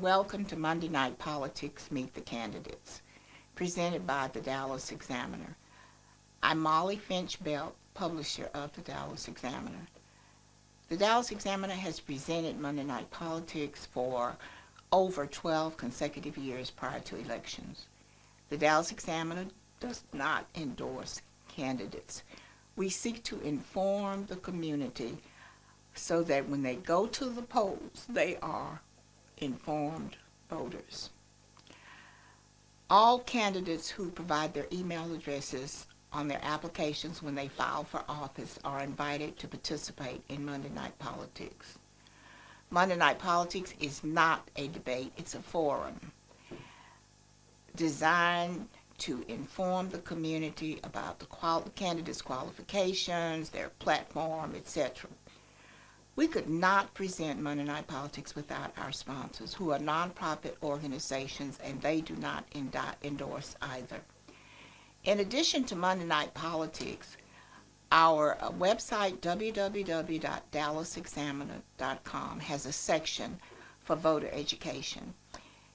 Welcome to Monday Night Politics Meet the Candidates, presented by the Dallas Examiner. I'm Molly Finch Belt, publisher of the Dallas Examiner. The Dallas Examiner has presented Monday Night Politics for over 12 consecutive years prior to elections. The Dallas Examiner does not endorse candidates. We seek to inform the community so that when they go to the polls, they are informed voters. All candidates who provide their email addresses on their applications when they file for office are invited to participate in Monday Night Politics. Monday Night Politics is not a debate, it's a forum designed to inform the community about the candidates' qualifications, their platform, etc. We could not present Monday Night Politics without our sponsors, who are nonprofit organizations, and they do not endorse either. In addition to Monday Night Politics, our website, www.dallasexaminer.com, has a section for voter education.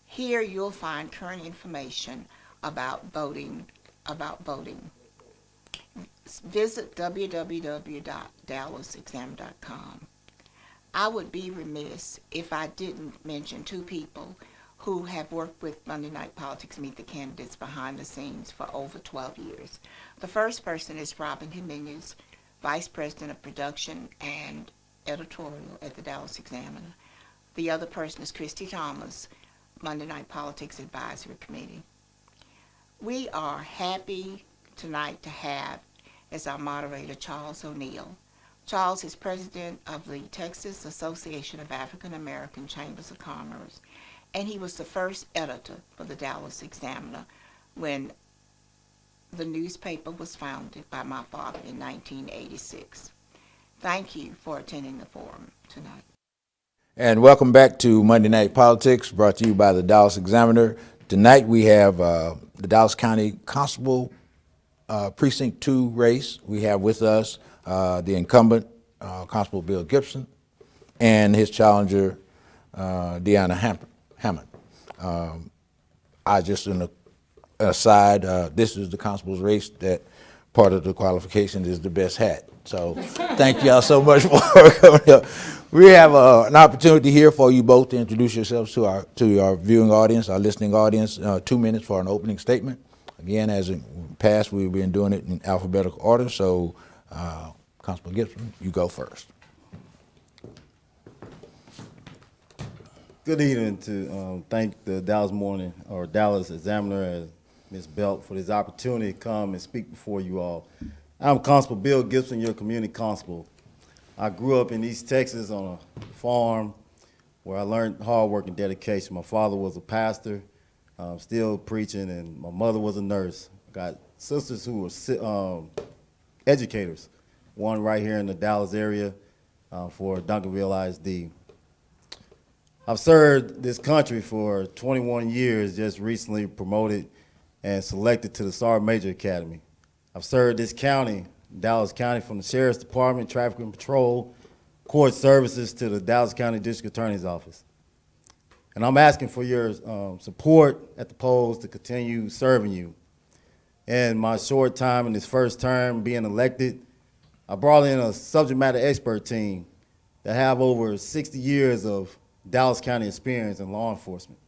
Here you'll find current information about voting. Visit www.dallasexaminer.com. I would be remiss if I didn't mention two people who have worked with Monday Night Politics Meet the Candidates behind the scenes for over 12 years. The first person is Robin Jimenez, Vice President of Production and Editorial at the Dallas Examiner. The other person is Christy Thomas, Monday Night Politics Advisory Committee. We are happy tonight to have as our moderator Charles O'Neill. Charles is president of the Texas Association of African American Chambers of Commerce, and he was the first editor for the Dallas Examiner when the newspaper was founded by my father in 1986. Thank you for attending the forum tonight. And welcome back to Monday Night Politics, brought to you by the Dallas Examiner. Tonight we have the Dallas County Constable Precinct 2 race. We have with us the incumbent, Constable Bill Gibson, and his challenger, Deanna Hammond. I just, in an aside, this is the constable's race that part of the qualification is the best hat. So thank y'all so much for coming up. We have an opportunity here for you both to introduce yourselves to our viewing audience, our listening audience. 2 minutes for an opening statement. Again, as in past, we've been doing it in alphabetical order, so Constable Gibson, you go first. Good evening. To thank the Dallas Examiner and Ms. Belt for this opportunity to come and speak before you all. I'm Constable Bill Gibson, your community constable. I grew up in East Texas on a farm where I learned hard work and dedication. My father was a pastor, still preaching, and my mother was a nurse. Got sisters who were educators, one right here in the Dallas area for Duncanville ISD. I've served this country for 21 years, just recently promoted and selected to the Sergeant Major Academy. I've served this county, Dallas County, from the Sheriff's Department, Traffic and Patrol, Court Services to the Dallas County District Attorney's Office. And I'm asking for your support at the polls to continue serving you. In my short time in this first term being elected, I brought in a subject matter expert team that have over 60 years of Dallas County experience in law enforcement.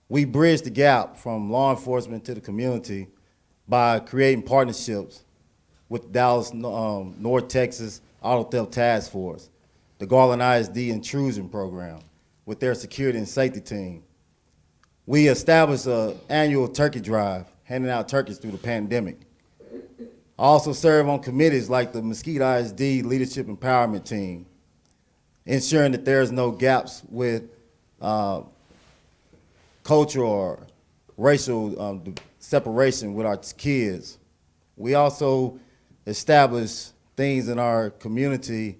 We bridge the gap from law enforcement to the community by creating partnerships with Dallas North Texas Auto Theft Task Force, the Garland ISD Intrusion Program, with their security and safety team. We established an annual turkey drive, handing out turkeys through the pandemic. I also serve on committees like the Mesquite ISD Leadership Empowerment Team, ensuring that there's no gaps with cultural or racial separation with our kids. We also establish things in our community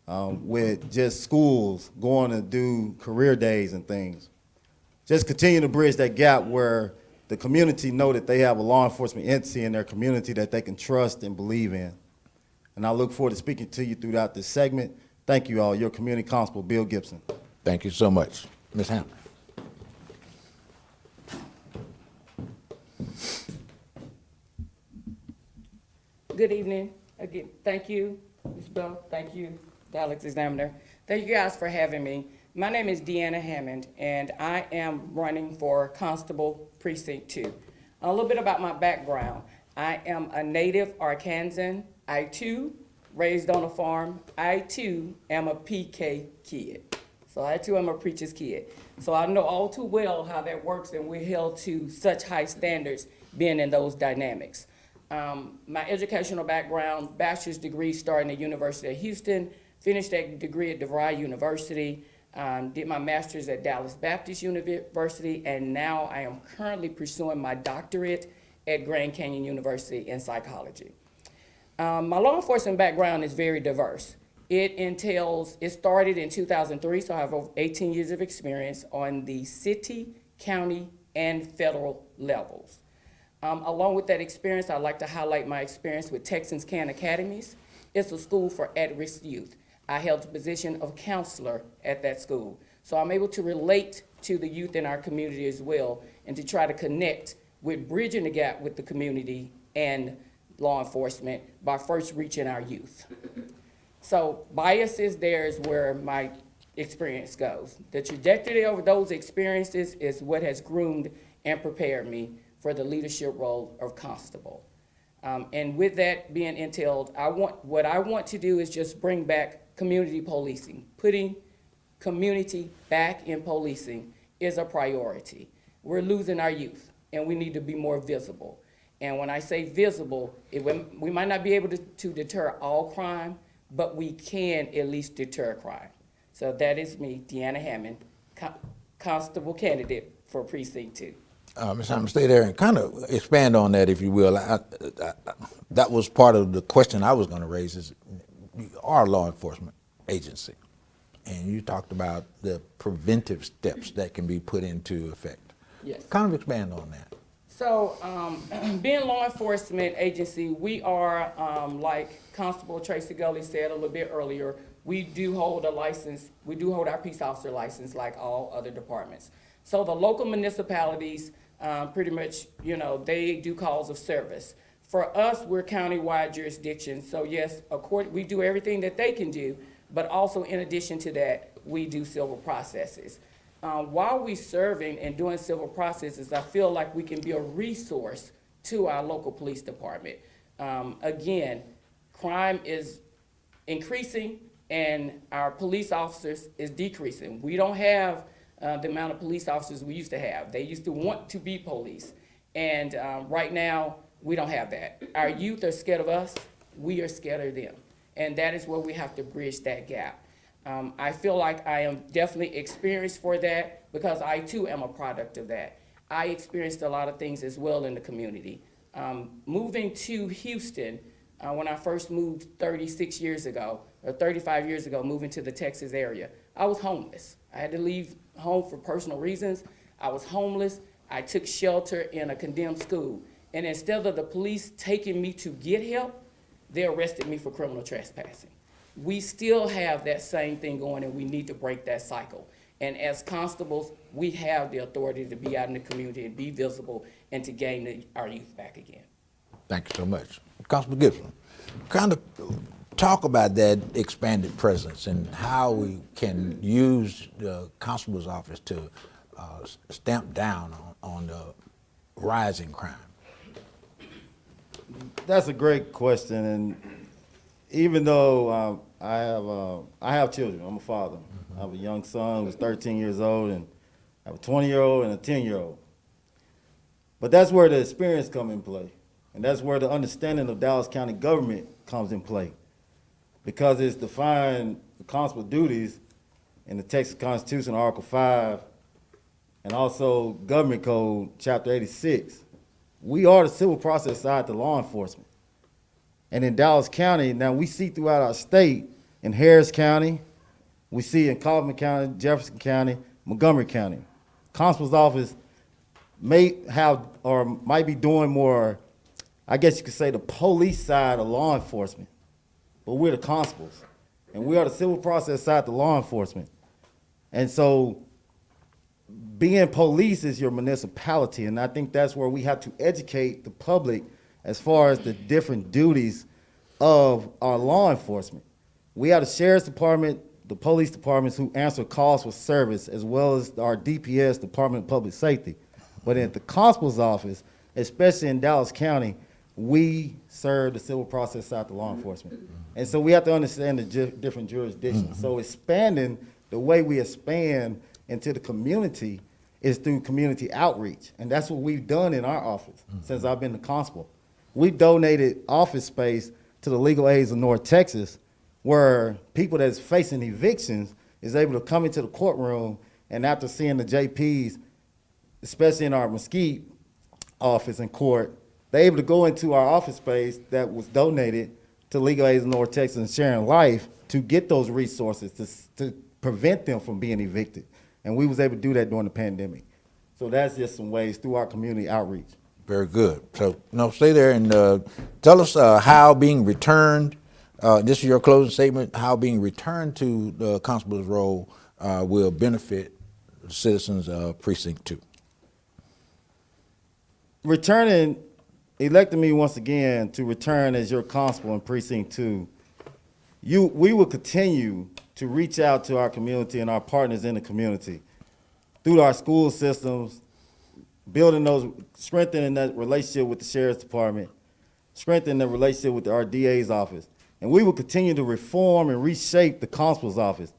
with just schools going to do career days and things. Just continue to bridge that gap where the community know that they have a law enforcement entity in their community that they can trust and believe in. And I look forward to speaking to you throughout this segment. Thank you all. Your community constable, Bill Gibson. Thank you so much. Ms. Hammond. Good evening. Again, thank you, Ms. Bell. Thank you, Dallas Examiner. Thank you guys for having me. My name is Deanna Hammond, and I am running for Constable Precinct 2. A little bit about my background. I am a native Arkansan. I too raised on a farm. I too am a PK kid. So I too am a preacher's kid. So I know all too well how that works, and we're held to such high standards being in those dynamics. My educational background, bachelor's degree starting at University of Houston, finished that degree at DeVry University, did my master's at Dallas Baptist University, and now I am currently pursuing my doctorate at Grand Canyon University in psychology. My law enforcement background is very diverse. It started in 2003, so I have over 18 years of experience on the city, county, and federal levels. Along with that experience, I'd like to highlight my experience with Texans Can Academies. It's a school for at-risk youth. I held the position of counselor at that school. So I'm able to relate to the youth in our community as well, and to try to connect with bridging the gap with the community and law enforcement by first reaching our youth. So biases there is where my experience goes. The trajectory of those experiences is what has groomed and prepared me for the leadership role of constable. And with that being entailed, what I want to do is just bring back community policing. Putting community back in policing is a priority. We're losing our youth, and we need to be more visible. And when I say visible, we might not be able to deter all crime, but we can at least deter crime. So that is me, Deanna Hammond, constable candidate for Precinct 2. Ms. Hammond, stay there and kind of expand on that, if you will. That was part of the question I was going to raise is, you are a law enforcement agency, and you talked about the preventive steps that can be put into effect. Yes. Kind of expand on that. So, being a law enforcement agency, we are, like Constable Tracy Gully said a little bit earlier, we do hold a license, we do hold our peace officer license like all other departments. So the local municipalities, pretty much, they do calls of service. For us, we're countywide jurisdiction, so yes, we do everything that they can do, but also in addition to that, we do civil processes. While we serving and doing civil processes, I feel like we can be a resource to our local police department. Again, crime is increasing and our police officers is decreasing. We don't have the amount of police officers we used to have. They used to want to be police. And right now, we don't have that. Our youth are scared of us, we are scared of them. And that is where we have to bridge that gap. I feel like I am definitely experienced for that because I too am a product of that. I experienced a lot of things as well in the community. Moving to Houston, when I first moved 36 years ago, or 35 years ago, moving to the Texas area, I was homeless. I had to leave home for personal reasons. I was homeless. I took shelter in a condemned school. And instead of the police taking me to get help, they arrested me for criminal trespassing. We still have that same thing going, and we need to break that cycle. And as constables, we have the authority to be out in the community and be visible and to gain our youth back again. Thank you so much. Constable Gibson, kind of talk about that expanded presence and how we can use the constable's office to stamp down on the rising crime. That's a great question, and even though I have children, I'm a father. I have a young son who's 13 years old, and I have a 20-year-old and a 10-year-old. But that's where the experience comes in play, and that's where the understanding of Dallas County government comes in play, because it's defined the constable duties in the Texas Constitution, Article 5, and also Government Code, Chapter 86. We are the civil process side to law enforcement. And in Dallas County, now we see throughout our state, in Harris County, we see in Kaufman County, Jefferson County, Montgomery County. Constable's office may have or might be doing more, I guess you could say, the police side of law enforcement. But we're the constables, and we are the civil process side to law enforcement. And so being police is your municipality, and I think that's where we have to educate the public as far as the different duties of our law enforcement. We have the sheriff's department, the police departments who answer calls for service, as well as our DPS, Department of Public Safety. But at the constable's office, especially in Dallas County, we serve the civil process side of the law enforcement. And so we have to understand the different jurisdictions. So expanding, the way we expand into the community is through community outreach. And that's what we've done in our office since I've been the constable. We donated office space to the Legal Aids of North Texas, where people that's facing evictions is able to come into the courtroom, and after seeing the JPs, especially in our Mesquite office and court, they're able to go into our office space that was donated to Legal Aids of North Texas and Sharing Life to get those resources to prevent them from being evicted. And we was able to do that during the pandemic. So that's just some ways through our community outreach. Very good. So, stay there and tell us how being returned, this is your closing statement, how being returned to the constable's role will benefit the citizens of Precinct 2. Electing me once again to return as your constable in Precinct 2, we will continue to reach out to our community and our partners in the community through our school systems, strengthening that relationship with the sheriff's department, strengthening the relationship with our DA's office. And we will continue to reform and reshape the constable's office.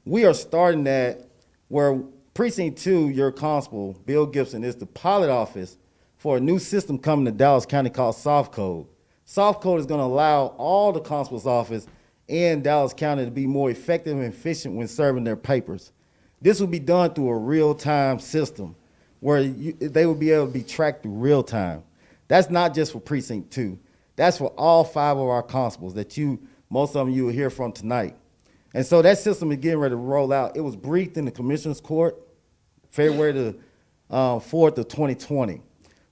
We are starting that where Precinct 2, your constable, Bill Gibson, is the pilot office for a new system coming to Dallas County called Soft Code. Soft Code is going to allow all the constable's office in Dallas County to be more effective and efficient when serving their papers. This will be done through a real-time system where they will be able to be tracked through real time. That's not just for Precinct 2. That's for all 5 of our constables that most of them you will hear from tonight. And so that system is getting ready to roll out. It was briefed in the Commissioner's Court February the 4th of 2020.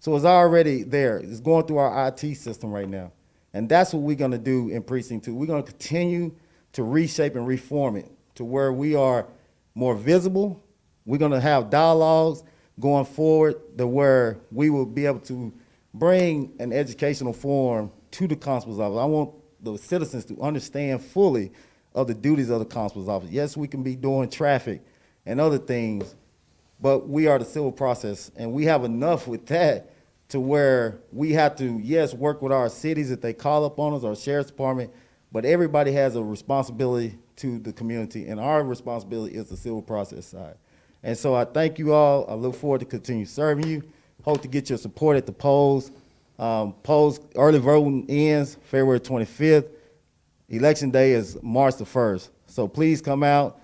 So it's already there. It's going through our IT system right now. And that's what we're going to do in Precinct 2. We're going to continue to reshape and reform it to where we are more visible. We're going to have dialogues going forward to where we will be able to bring an educational forum to the constable's office. I want the citizens to understand fully of the duties of the constable's office. Yes, we can be doing traffic and other things, but we are the civil process, and we have enough with that to where we have to, yes, work with our cities if they call upon us, our sheriff's department, but everybody has a responsibility to the community, and our responsibility is the civil process side. And so I thank you all. I look forward to continue serving you. Hope to get your support at the polls. Early voting ends February 25th. Election day is March the 1st. So please come out.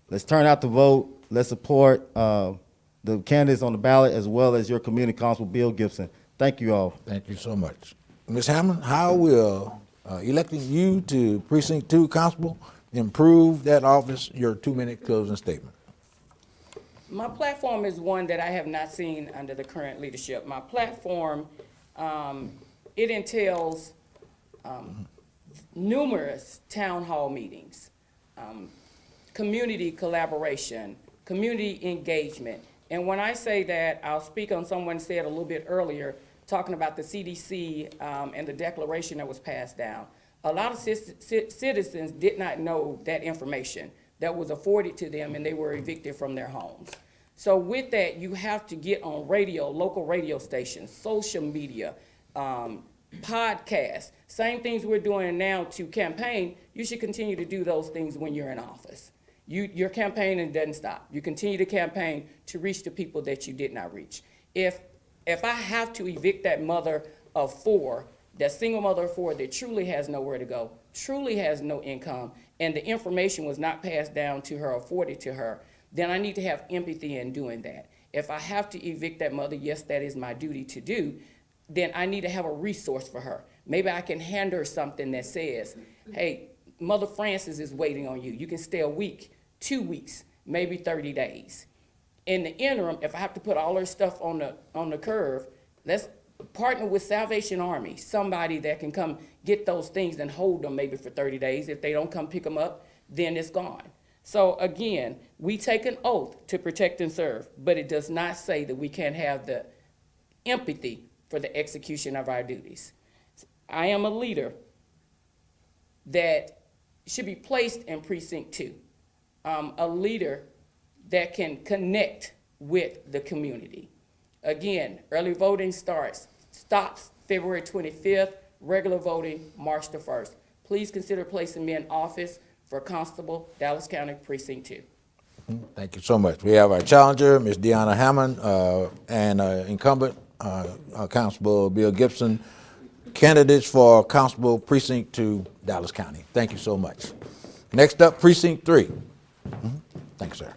Let's turn out to vote. Let's support the candidates on the ballot as well as your community constable, Bill Gibson. Thank you all. Thank you so much. Ms. Hammond, how will electing you to Precinct 2 Constable improve that office? Your 2-minute closing statement. My platform is one that I have not seen under the current leadership. My platform, it entails numerous town hall meetings, community collaboration, community engagement. And when I say that, I'll speak on someone said a little bit earlier, talking about the CDC and the declaration that was passed down. A lot of citizens did not know that information that was afforded to them, and they were evicted from their homes. So with that, you have to get on radio, local radio stations, social media, podcasts, same things we're doing now to campaign. You should continue to do those things when you're in office. Your campaigning doesn't stop. You continue to campaign to reach the people that you did not reach. If I have to evict that mother of 4, that single mother of 4 that truly has nowhere to go, truly has no income, and the information was not passed down to her or afforded to her, then I need to have empathy in doing that. If I have to evict that mother, yes, that is my duty to do, then I need to have a resource for her. Maybe I can hand her something that says, hey, Mother Francis is waiting on you. You can stay a week, 2 weeks, maybe 30 days. In the interim, if I have to put all her stuff on the curve, let's partner with Salvation Army, somebody that can come get those things and hold them maybe for 30 days. If they don't come pick them up, then it's gone. So again, we take an oath to protect and serve, but it does not say that we can't have the empathy for the execution of our duties. I am a leader that should be placed in Precinct 2. A leader that can connect with the community. Again, early voting stops February 25th, regular voting March the 1st. Please consider placing me in office for Constable, Dallas County Precinct 2. Thank you so much. We have our challenger, Ms. Deanna Hammond, and incumbent, Constable Bill Gibson, candidates for Constable Precinct 2, Dallas County. Thank you so much. Next up, Precinct 3. Thank you, sir.